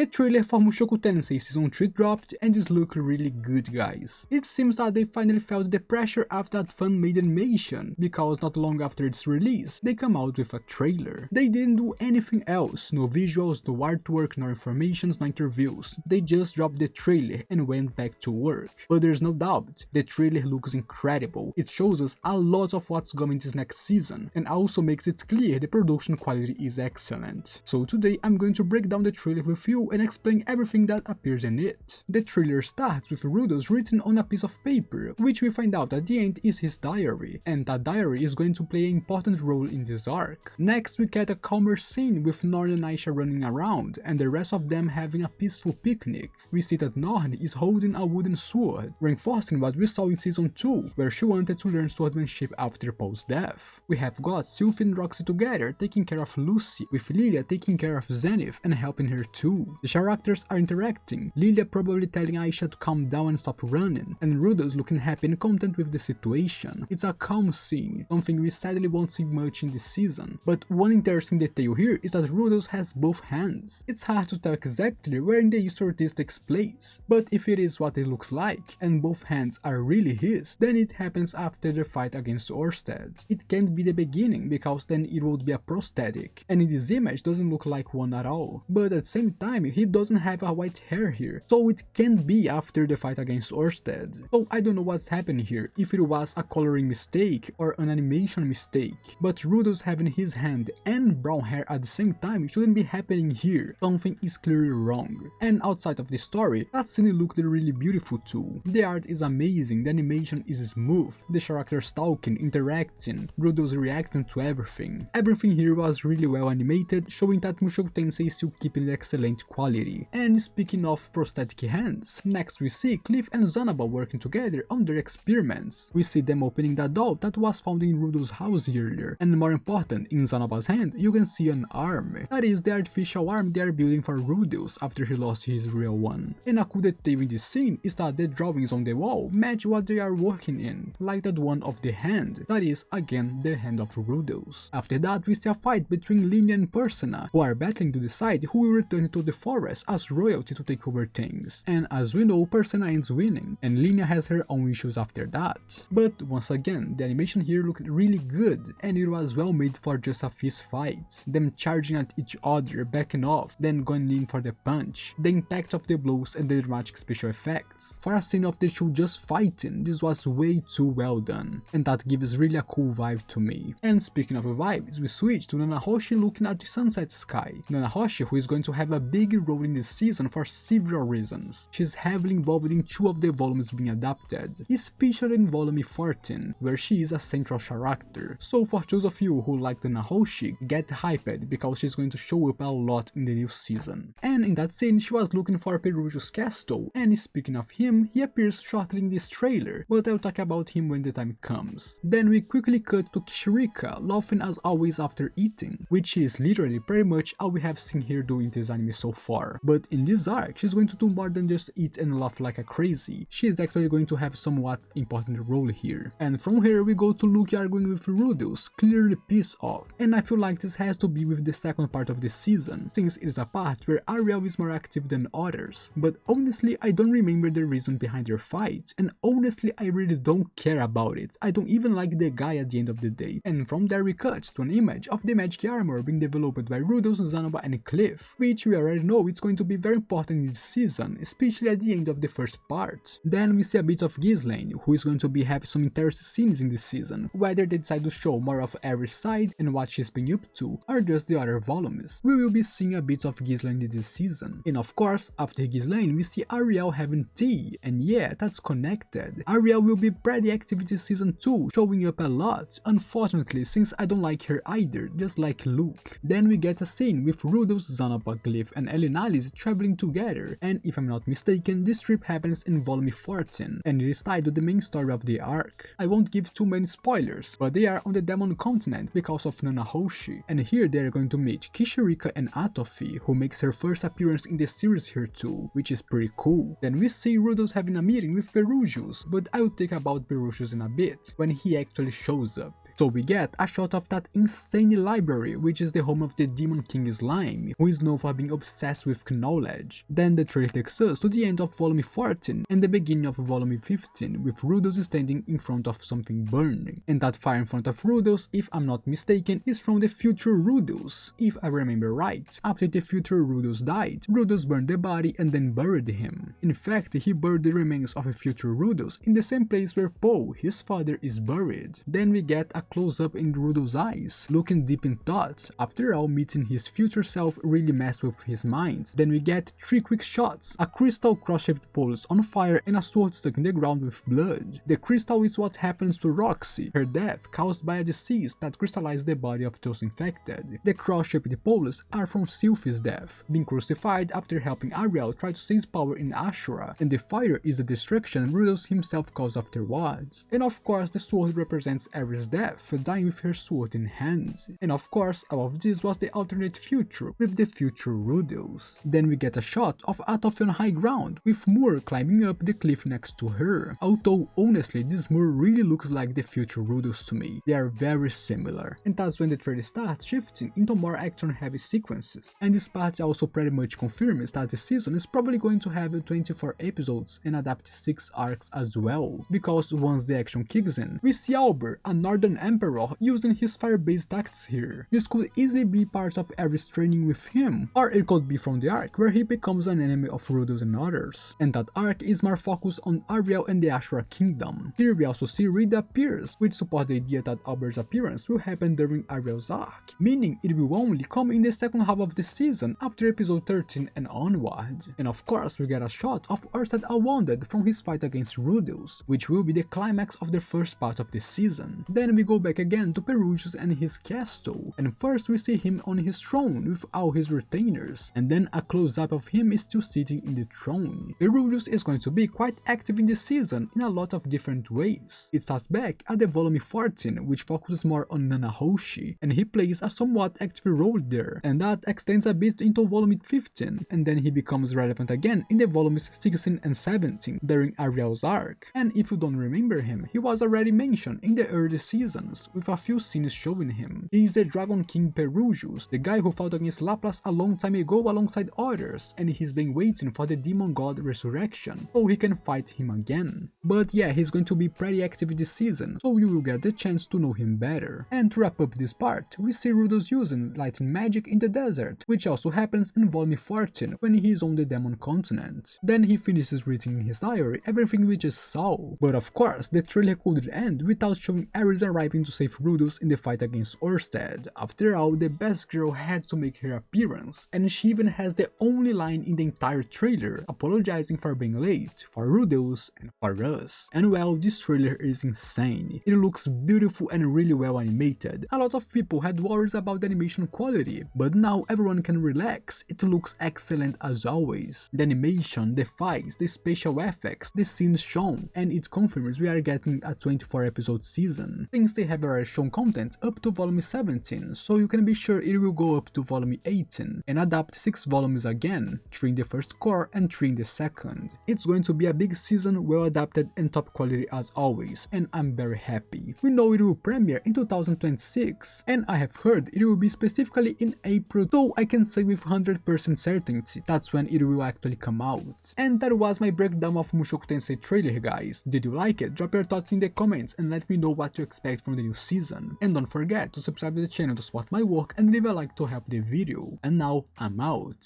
The trailer for Mushoku Tensei Season 3 dropped and this looked really good, guys. It seems that they finally felt the pressure after that fan-made animation, because not long after its release, they come out with a trailer. They didn't do anything else, no visuals, no artwork, no informations, no interviews. They just dropped the trailer and went back to work. But there's no doubt, the trailer looks incredible. It shows us a lot of what's coming this next season, and also makes it clear the production quality is excellent. So today I'm going to break down the trailer with you and explain everything that appears in it. The trailer starts with Rudolph written on a piece of paper, which we find out at the end is his diary, and that diary is going to play an important role in this arc. Next we get a calmer scene with Norn and Aisha running around, and the rest of them having a peaceful picnic. We see that Norn is holding a wooden sword, reinforcing what we saw in Season 2, where she wanted to learn swordsmanship after Paul's death. We have got Sylvie and Roxy together taking care of Lucy, with Lilia taking care of Zenith and helping her too. The characters are interacting, Lilia probably telling Aisha to calm down and stop running, and Rudolph looking happy and content with the situation. It's a calm scene, something we sadly won't see much in this season. But one interesting detail here is that Rudolph has both hands. It's hard to tell exactly where in the history this takes place, but if it is what it looks like, and both hands are really his, then it happens after the fight against Orsted. It can't be the beginning, because then it would be a prosthetic, and in this image doesn't look like one at all. But at the same time, he doesn't have a white hair here, so it can't be after the fight against Orsted. So I don't know what's happening here, if it was a coloring mistake or an animation mistake, but Rudolph having his hand and brown hair at the same time shouldn't be happening here. Something is clearly wrong. And outside of the story, that scene looked really beautiful too. The art is amazing, the animation is smooth, the characters talking, interacting, Rudolph's reacting to everything. Everything here was really well animated, showing that Mushoku Tensei is still keeping the excellent quality. And speaking of prosthetic hands, next we see Cliff and Zanaba working together on their experiments. We see them opening the doll that was found in Rudolph's house earlier, and more important, in Zanaba's hand you can see an arm. That is the artificial arm they are building for Rudolph after he lost his real one. And a cool detail in this scene is that the drawings on the wall match what they are working in, like that one of the hand, that is again the hand of Rudolph. After that we see a fight between Linia and Persona, who are battling to decide who will return to the forest as royalty to take over things. And as we know, Persona ends winning, and Linia has her own issues after that. But once again, the animation here looked really good, and it was well made for just a fist fight. Them charging at each other, backing off, then going in for the punch, the impact of the blows and the dramatic special effects. For a scene of the two just fighting, this was way too well done, and that gives really a cool vibe to me. And speaking of vibes, we switch to Nanahoshi looking at the sunset sky. Nanahoshi, who is going to have a big role in this season for several reasons. She's heavily involved in 2 of the volumes being adapted, especially in volume 14, where she is a central character. So for those of you who like Nanahoshi, get hyped because she's going to show up a lot in the new season. And in that scene, she was looking for Perujo's castle, and speaking of him, he appears shortly in this trailer, but I'll talk about him when the time comes. Then we quickly cut to Kishirika, laughing as always after eating, which is literally pretty much all we have seen her do in this anime so far. But in this arc, she's going to do more than just eat and laugh like a crazy. She is actually going to have somewhat important role here. And from here we go to Luke arguing with Rudolph, clearly pissed off. And I feel like this has to be with the second part of the season, since it is a part where Ariel is more active than others. But honestly, I don't remember the reason behind their fight, and honestly I really don't care about it. I don't even like the guy at the end of the day. And from there we cut to an image of the magic armor being developed by Rudolph, Zanaba and Cliff, which we already know it's going to be very important in this season, especially at the end of the first part. Then we see a bit of Ghislaine, who is going to be having some interesting scenes in this season, whether they decide to show more of every side and what she's been up to, or just the other volumes. We will be seeing a bit of Ghislaine this season. And of course, after Ghislaine we see Ariel having tea, and yeah, that's connected. Ariel will be pretty active this season too, showing up a lot, unfortunately since I don't like her either, just like Luke. Then we get a scene with Rudolph, Zanaba, Cliff and Elinalis traveling together, and if I'm not mistaken, this trip happens in volume 14, and it is tied to the main story of the arc. I won't give too many spoilers, but they are on the Demon Continent because of Nanahoshi, and here they are going to meet Kishirika and Atofi, who makes her first appearance in the series here too, which is pretty cool. Then we see Rudolph having a meeting with Perujo's, but I'll talk about Perujo's in a bit, when he actually shows up. So we get a shot of that insane library, which is the home of the Demon King Slime, who is known for being obsessed with knowledge. Then the trailer takes us to the end of volume 14 and the beginning of volume 15, with Rudolph standing in front of something burning. And that fire in front of Rudolph, if I'm not mistaken, is from the future Rudolph. If I remember right, after the future Rudolph died, Rudolph burned the body and then buried him. In fact, he buried the remains of a future Rudolph in the same place where Paul, his father, is buried. Then we get a close-up in Rudolph's eyes, looking deep in thought. After all, meeting his future self really messed with his mind. Then we get 3 quick shots, a crystal cross-shaped pulse on fire and a sword stuck in the ground with blood. The crystal is what happens to Roxy, her death caused by a disease that crystallized the body of those infected. The cross-shaped poles are from Sylphie's death, being crucified after helping Ariel try to seize power in Ashura, and the fire is the destruction Rudolph himself caused afterwards. And of course, the sword represents Ares' death, dying with her sword in hand. And of course, all of this was the alternate future, with the future Rudolph. Then we get a shot of Atofi on high ground, with Moore climbing up the cliff next to her. Although, honestly, this Moore really looks like the future Rudolph to me. They are very similar. And that's when the trailer starts shifting into more action-heavy sequences. And this part also pretty much confirms that the season is probably going to have 24 episodes and adapt 6 arcs as well. Because once the action kicks in, we see Albert, a Northern Emperor, using his fire-based tactics here. This could easily be part of Ares' training with him, or it could be from the arc where he becomes an enemy of Rudolph and others. And that arc is more focused on Ariel and the Ashura Kingdom. Here we also see Rita appears, which support the idea that Albert's appearance will happen during Ariel's arc, meaning it will only come in the second half of the season after episode 13 and onward. And of course we get a shot of Ørsted Unwounded from his fight against Rudolph, which will be the climax of the first part of the season. Then we go back again to Perugius and his castle, and first we see him on his throne with all his retainers, and then a close-up of him is still sitting in the throne. Perugius is going to be quite active in this season in a lot of different ways. It starts back at the volume 14, which focuses more on Nanahoshi, and he plays a somewhat active role there, and that extends a bit into volume 15, and then he becomes relevant again in the volumes 16 and 17 during Ariel's arc. And if you don't remember him, he was already mentioned in the early seasons, with a few scenes showing him. He is the Dragon King Perugius, the guy who fought against Laplace a long time ago alongside others, and he's been waiting for the demon god resurrection, so he can fight him again. But yeah, he's going to be pretty active this season, so you will get the chance to know him better. And to wrap up this part, we see Rudolph using lightning magic in the desert, which also happens in volume 14 when he is on the demon continent. Then he finishes reading in his diary everything we just saw. But of course, the trailer couldn't end without showing Ares arriving to save Rudolph in the fight against Ørsted. After all, the best girl had to make her appearance, and she even has the only line in the entire trailer, apologizing for being late, for Rudolph and for us. And well, this trailer is insane. It looks beautiful and really well animated. A lot of people had worries about the animation quality, but now everyone can relax. It looks excellent as always. The animation, the fights, the special effects, the scenes shown, and it confirms we are getting a 24 episode season, since they have already shown content up to volume 17, so you can be sure it will go up to volume 18 and adapt 6 volumes again, 3 in the first core and 3 in the second. It's going to be a big season, well adapted and top quality as always, and I'm very happy. We know it will premiere in 2026, and I have heard it will be specifically in April, though I can say with 100% certainty that's when it will actually come out. And that was my breakdown of Mushoku Tensei trailer, guys. Did you like it? Drop your thoughts in the comments and let me know what to expect from the new season. And don't forget to subscribe to the channel to support my work and leave a like to help the video. And now I'm out.